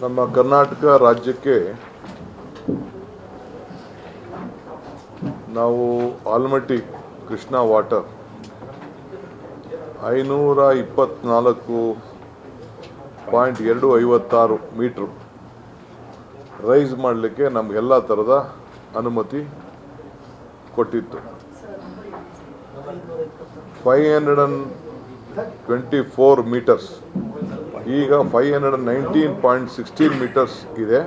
ನಮ್ಮ ಕರ್ನಾಟಕ ರಾಜ್ಯಕ್ಕೆ ನಾವು Almatti Krishna water 524.256 metre raise ಮಾಡಲಿಕ್ಕೆ ನಮಗೆಲ್ಲ ಥರದ ಅನುಮತಿ ಕೊಟ್ಟಿತ್ತು. 524 ಮೀಟರ್ಸ್ ಈಗ 519.16 ಮೀಟರ್ಸ್ ಇದೆ.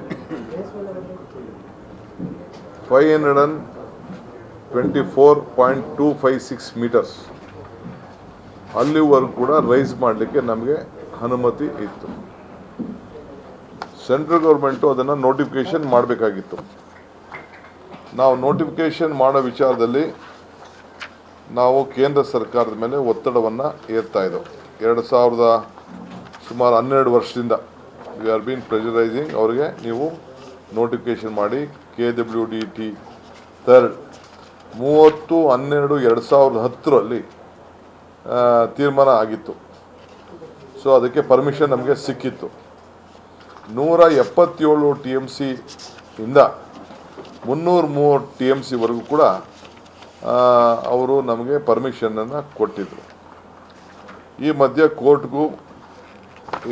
524.256 ಮೀಟರ್ಸ್ ಅಲ್ಲಿವರೆಗೂ ಕೂಡ ರೈಸ್ ಮಾಡಲಿಕ್ಕೆ ನಮಗೆ ಅನುಮತಿ ಇತ್ತು. ಸೆಂಟ್ರಲ್ ಗೌರ್ಮೆಂಟು ಅದನ್ನು ನೋಟಿಫಿಕೇಶನ್ ಮಾಡಬೇಕಾಗಿತ್ತು. ನಾವು ನೋಟಿಫಿಕೇಶನ್ ಮಾಡೋ ವಿಚಾರದಲ್ಲಿ ನಾವು ಕೇಂದ್ರ ಸರ್ಕಾರದ ಮೇಲೆ ಒತ್ತಡವನ್ನು ಏರ್ತಾ ಇದ್ದೆವು. ಸುಮಾರು 12 ವರ್ಷದಿಂದ ವಿ ಆರ್ ಬೀನ್ ಪ್ರೆಷರೈಸಿಂಗ್ ಅವರಿಗೆ, ನೀವು ನೋಟಿಫಿಕೇಶನ್ ಮಾಡಿ. KWDT 30/12/2010 ತೀರ್ಮಾನ ಆಗಿತ್ತು. ಸೊ ಅದಕ್ಕೆ ಪರ್ಮಿಷನ್ ನಮಗೆ ಸಿಕ್ಕಿತ್ತು. 177 TMC ಇಂದ 330 TMC ವರೆಗೂ ಕೂಡ ಅವರು ನಮಗೆ ಪರ್ಮಿಷನನ್ನು ಕೊಟ್ಟಿದ್ದರು. ಈ ಮಧ್ಯೆ ಕೋರ್ಟ್ಗೂ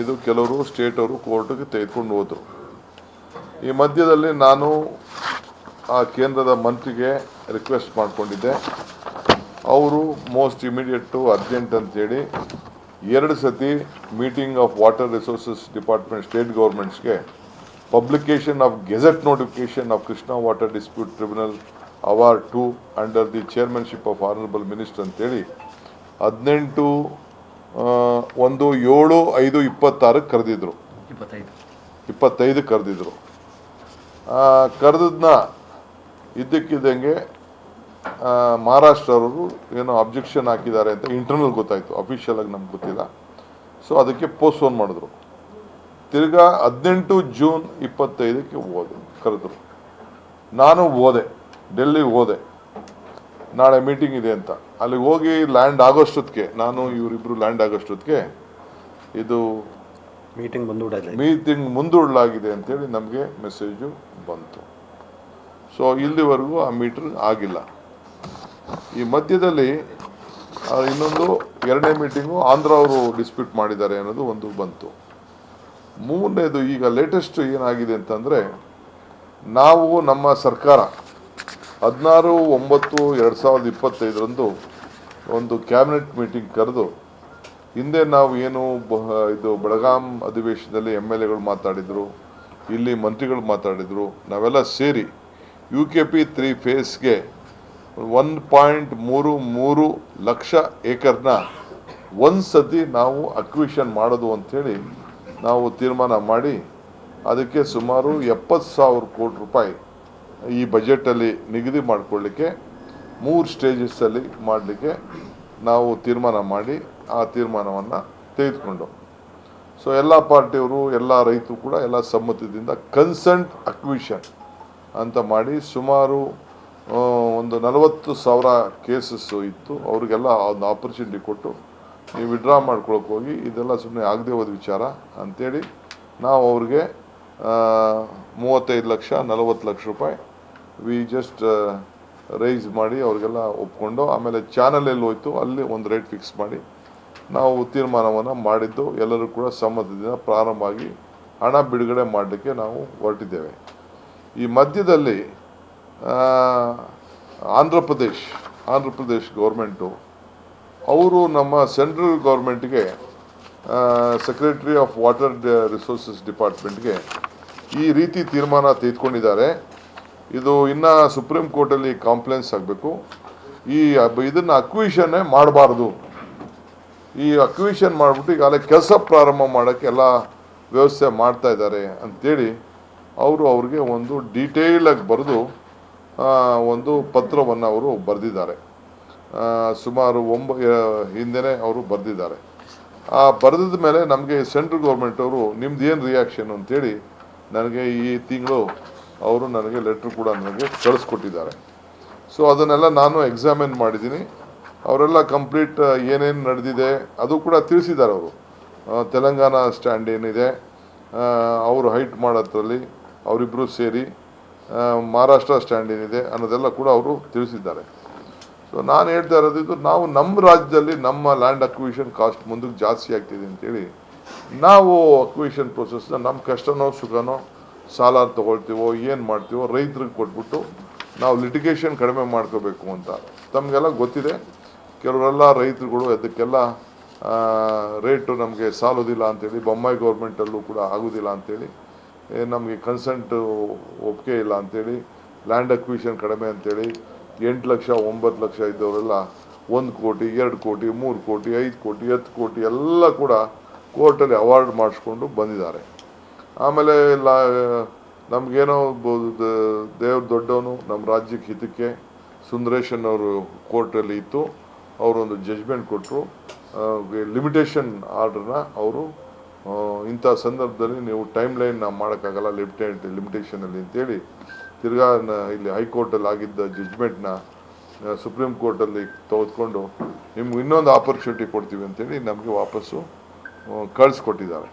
ಇದು ಕೆಲವರು ಸ್ಟೇಟ್ ಅವರು ಕೋರ್ಟ್ಗೆ ತೆಗೆದುಕೊಂಡು ಹೋದರು. ಈ ಮಧ್ಯದಲ್ಲಿ ನಾನು ಆ ಕೇಂದ್ರದ ಮಂತ್ರಿಗೆ ರಿಕ್ವೆಸ್ಟ್ ಮಾಡಿಕೊಂಡಿದ್ದೆ. ಅವರು ಮೋಸ್ಟ್ ಇಮಿಡಿಯೇಟು ಅರ್ಜೆಂಟ್ ಅಂತೇಳಿ 2 ಸತಿ meeting of water resources department state ಗೌರ್ಮೆಂಟ್ಸ್ಗೆ publication of gazette notification of Krishna water dispute tribunal award 2 under the chairmanship of honourable minister ಅಂತೇಳಿ 18/1/7/26 ಕರೆದಿದ್ರು. 25 ಕರೆದಿದ್ರು. ಕರೆದದನ್ನ ಇದ್ದಕ್ಕಿದ್ದಂಗೆ ಮಹಾರಾಷ್ಟ್ರ ಅವರು ಏನೋ ಅಬ್ಜೆಕ್ಷನ್ ಹಾಕಿದ್ದಾರೆ ಅಂತ ಇಂಟರ್ನಲ್ ಗೊತ್ತಾಯಿತು, ಅಫಿಷಿಯಲ್ ಆಗಿ ನಮ್ಗೆ ಗೊತ್ತಿಲ್ಲ. ಸೊ ಅದಕ್ಕೆ ಪೋಸ್ಟ್ಪೋನ್ ಮಾಡಿದ್ರು. ತಿರ್ಗಾ 18 ಜೂನ್ 25 ಕರೆದ್ರು. ನಾನು ಹೋದೆ, ಡೆಲ್ಲಿಗೆ ಹೋದೆ, ನಾಳೆ ಮೀಟಿಂಗ್ ಇದೆ ಅಂತ. ಅಲ್ಲಿಗೆ ಹೋಗಿ ಲ್ಯಾಂಡ್ ಆಗೋಷ್ಟೊತ್ತಿಗೆ, ನಾನು ಇವರಿಬ್ಬರು ಲ್ಯಾಂಡ್ ಆಗೋಷ್ಟೊತ್ತಿಗೆ ಇದು ಮೀಟಿಂಗ್ ಮುಂದೂಡಲಾಗಿದೆ ಅಂತೇಳಿ ನಮಗೆ ಮೆಸೇಜು ಬಂತು. ಸೊ ಇಲ್ಲಿವರೆಗೂ ಆ ಮೀಟಿಂಗ್ ಆಗಿಲ್ಲ. ಈ ಮಧ್ಯದಲ್ಲಿ ಇನ್ನೊಂದು 2ನೇ ಮೀಟಿಂಗು ಆಂಧ್ರ ಅವರು ಡಿಸ್ಪ್ಯೂಟ್ ಮಾಡಿದ್ದಾರೆ ಅನ್ನೋದು ಒಂದು ಬಂತು. 3ನೇದು ಈಗ ಲೇಟೆಸ್ಟ್ ಏನಾಗಿದೆ ಅಂತಂದರೆ, ನಾವು ನಮ್ಮ ಸರ್ಕಾರ 16/9/2025 ಒಂದು ಕ್ಯಾಬಿನೆಟ್ ಮೀಟಿಂಗ್ ಕರೆದು, ಹಿಂದೆ ನಾವು ಏನು ಇದು ಬೆಳಗಾಂ ಅಧಿವೇಶನದಲ್ಲಿ MLAಗಳು ಮಾತಾಡಿದರು, ಇಲ್ಲಿ ಮಂತ್ರಿಗಳು ಮಾತಾಡಿದರು, ನಾವೆಲ್ಲ ಸೇರಿ UKP 3 ಫೇಸ್ಗೆ 1.33 ಲಕ್ಷ ಏಕರ್ನ ಒಂದು ಸತಿ ನಾವು ಅಕ್ವಿಷನ್ ಮಾಡೋದು ಅಂಥೇಳಿ ನಾವು ತೀರ್ಮಾನ ಮಾಡಿ, ಅದಕ್ಕೆ ಸುಮಾರು 70,000 ಕೋಟಿ ರೂಪಾಯಿ ಈ ಬಜೆಟಲ್ಲಿ ನಿಗದಿ ಮಾಡಿಕೊಳ್ಳಿಕ್ಕೆ 3 ಸ್ಟೇಜಸ್ಸಲ್ಲಿ ಮಾಡಲಿಕ್ಕೆ ನಾವು ತೀರ್ಮಾನ ಮಾಡಿ ಆ ತೀರ್ಮಾನವನ್ನು ತೆಗೆದುಕೊಂಡು, ಸೊ ಎಲ್ಲ ಪಾರ್ಟಿಯವರು, ಎಲ್ಲ ರೈತರು ಕೂಡ ಎಲ್ಲ ಸಮ್ಮತದಿಂದ ಕನ್ಸೆಂಟ್ ಅಕ್ವಿಷನ್ ಅಂತ ಮಾಡಿ ಸುಮಾರು ಒಂದು 40,000 ಕೇಸಸ್ಸು ಇತ್ತು. ಅವ್ರಿಗೆಲ್ಲ ಒಂದು ಆಪರ್ಚುನಿಟಿ ಕೊಟ್ಟು, ನೀವು ವಿಡ್ರಾ ಮಾಡ್ಕೊಳಕ್ಕೆ ಹೋಗಿ, ಇದೆಲ್ಲ ಸುಮ್ಮನೆ ಆಗದೆ ಹೋದ ವಿಚಾರ ಅಂಥೇಳಿ ನಾವು ಅವ್ರಿಗೆ 35 ಲಕ್ಷ 40 ಲಕ್ಷ ರೂಪಾಯಿ ವಿ ಜಸ್ಟ್ ರೈಸ್ ಮಾಡಿ ಅವ್ರಿಗೆಲ್ಲ ಒಪ್ಕೊಂಡು, ಆಮೇಲೆ ಚಾನಲಲ್ಲಿ ಹೋಯ್ತು, ಅಲ್ಲಿ ಒಂದು ರೇಟ್ ಫಿಕ್ಸ್ ಮಾಡಿ ನಾವು ತೀರ್ಮಾನವನ್ನು ಮಾಡಿದ್ದು. ಎಲ್ಲರೂ ಕೂಡ ಸಮ್ಮತದಿಂದ ಪ್ರಾರಂಭ ಆಗಿ ಹಣ ಬಿಡುಗಡೆ ಮಾಡಲಿಕ್ಕೆ ನಾವು ಹೊರಟಿದ್ದೇವೆ. ಈ ಮಧ್ಯದಲ್ಲಿ ಆಂಧ್ರ ಪ್ರದೇಶ್ ಗೌರ್ಮೆಂಟು ಅವರು ನಮ್ಮ ಸೆಂಟ್ರಲ್ ಗೌರ್ಮೆಂಟ್ಗೆ ಸೆಕ್ರೆಟರಿ ಆಫ್ ವಾಟರ್ ರಿಸೋರ್ಸಸ್ ಡಿಪಾರ್ಟ್ಮೆಂಟ್ಗೆ ಈ ರೀತಿ ತೀರ್ಮಾನ ತೆಗೆದುಕೊಂಡಿದ್ದಾರೆ. ಇದು ಇನ್ನು ಸುಪ್ರೀಂ ಕೋರ್ಟಲ್ಲಿ ಕಾಂಪ್ಲೇನ್ಸ್ ಆಗಬೇಕು. ಇದನ್ನು ಅಕ್ವಿಷನ್ನೇ ಮಾಡಬಾರ್ದು. ಈ ಅಕ್ವಿಷನ್ ಮಾಡಿಬಿಟ್ಟು ಈಗಾಗಲೇ ಕೆಲಸ ಪ್ರಾರಂಭ ಮಾಡೋಕ್ಕೆ ಎಲ್ಲ ವ್ಯವಸ್ಥೆ ಮಾಡ್ತಾ ಇದ್ದಾರೆ ಅಂಥೇಳಿ ಅವ್ರಿಗೆ ಒಂದು ಡೀಟೇಲಾಗಿ ಬರೆದು ಒಂದು ಪತ್ರವನ್ನು ಅವರು ಬರೆದಿದ್ದಾರೆ. ಸುಮಾರು ಹಿಂದೆನೇ ಅವರು ಬರೆದಿದ್ದಾರೆ. ಆ ಬರೆದ ಮೇಲೆ ನಮಗೆ ಸೆಂಟ್ರಲ್ ಗೌರ್ಮೆಂಟ್ ಅವರು ನಿಮ್ದು ಏನು ರಿಯಾಕ್ಷನ್ ಅಂತೇಳಿ ನನಗೆ ಈ ತಿಂಗಳು ಅವರು ನನಗೆ ಲೆಟ್ರ್ ಕೂಡ ನನಗೆ ಕಳಿಸ್ಕೊಟ್ಟಿದ್ದಾರೆ. ಸೊ ಅದನ್ನೆಲ್ಲ ನಾನು ಎಕ್ಸಾಮಿನ್ ಮಾಡಿದ್ದೀನಿ. ಅವರೆಲ್ಲ ಕಂಪ್ಲೀಟ್ ಏನೇನು ನಡೆದಿದೆ ಅದು ಕೂಡ ತಿಳಿಸಿದ್ದಾರೆ ಅವರು. ತೆಲಂಗಾಣ ಸ್ಟ್ಯಾಂಡ್ ಏನಿದೆ, ಅವರು ಹೈಟ್ ಮಾಡೋದ್ರಲ್ಲಿ ಅವರಿಬ್ಬರು ಸೇರಿ ಮಹಾರಾಷ್ಟ್ರ ಸ್ಟ್ಯಾಂಡ್ ಏನಿದೆ ಅನ್ನೋದೆಲ್ಲ ಕೂಡ ಅವರು ತಿಳಿಸಿದ್ದಾರೆ. ಸೊ ನಾನು ಹೇಳ್ತಾ ಇರೋದು ನಾವು ನಮ್ಮ ರಾಜ್ಯದಲ್ಲಿ ನಮ್ಮ ಲ್ಯಾಂಡ್ ಅಕ್ವಿಷನ್ ಕಾಸ್ಟ್ ಮುಂದಕ್ಕೆ ಜಾಸ್ತಿ ಆಗ್ತಿದೆ ಅಂತೇಳಿ ನಾವು ಅಕ್ವಿಷನ್ ಪ್ರೊಸೆಸ್ನ ನಮ್ಮ ಕಷ್ಟನೋ ಸುಖನೋ ಸಾಲ ತೊಗೊಳ್ತೀವೋ ಏನು ಮಾಡ್ತೀವೋ ರೈತರಿಗೆ ಕೊಟ್ಬಿಟ್ಟು ನಾವು ಲಿಟಿಗೇಷನ್ ಕಡಿಮೆ ಮಾಡ್ಕೋಬೇಕು ಅಂತ ತಮಗೆಲ್ಲ ಗೊತ್ತಿದೆ. ಕೆಲವರೆಲ್ಲ ರೈತರುಗಳು ಅದಕ್ಕೆಲ್ಲ ರೇಟು ನಮಗೆ ಸಾಲೋದಿಲ್ಲ ಅಂಥೇಳಿ, ಬೊಮ್ಮಾಯಿ ಗೌರ್ಮೆಂಟಲ್ಲೂ ಕೂಡ ಆಗೋದಿಲ್ಲ ಅಂಥೇಳಿ, ನಮಗೆ ಕನ್ಸೆಂಟು ಒಪ್ಪಿಗೆ ಇಲ್ಲ ಅಂಥೇಳಿ, ಲ್ಯಾಂಡ್ ಅಕ್ವಿಷನ್ ಕಡಿಮೆ ಅಂಥೇಳಿ 8 ಲಕ್ಷ 9 ಲಕ್ಷ ಇದ್ದವರೆಲ್ಲ 1 ಕೋಟಿ 2 ಕೋಟಿ 3 ಕೋಟಿ 5 ಕೋಟಿ 10 ಕೋಟಿ ಎಲ್ಲ ಕೂಡ ಕೋರ್ಟಲ್ಲಿ ಅವಾರ್ಡ್ ಮಾಡಿಸ್ಕೊಂಡು ಬಂದಿದ್ದಾರೆ. ಆಮೇಲೆ ನಮಗೇನೋ ದೇವ್ರ ದೊಡ್ಡವನು ನಮ್ಮ ರಾಜ್ಯಕ್ಕೆ ಹಿತಕ್ಕೆ ಸುಂದರೇಶನ್ ಅವರು ಕೋರ್ಟಲ್ಲಿ ಇತ್ತು, ಅವರೊಂದು ಜಡ್ಜ್ಮೆಂಟ್ ಕೊಟ್ಟರು. ಲಿಮಿಟೇಷನ್ ಆರ್ಡ್ರನ್ನ ಅವರು ಇಂಥ ಸಂದರ್ಭದಲ್ಲಿ ನೀವು ಟೈಮ್ ಲೈನ್ ಮಾಡೋಕ್ಕಾಗಲ್ಲ ಲಿಮಿಟೇಷನಲ್ಲಿ ಅಂತೇಳಿ ತಿರ್ಗಾ ಇಲ್ಲಿ ಹೈಕೋರ್ಟಲ್ಲಿ ಆಗಿದ್ದ ಜಡ್ಜ್ಮೆಂಟ್ನ ಸುಪ್ರೀಂ ಕೋರ್ಟಲ್ಲಿ ತೆಗೆದುಕೊಂಡು ನಿಮ್ಗೆ ಇನ್ನೊಂದು ಆಪರ್ಚುನಿಟಿ ಕೊಡ್ತೀವಿ ಅಂತೇಳಿ ನಮಗೆ ವಾಪಸ್ಸು ಕಳಿಸ್ಕೊಟ್ಟಿದ್ದಾರೆ.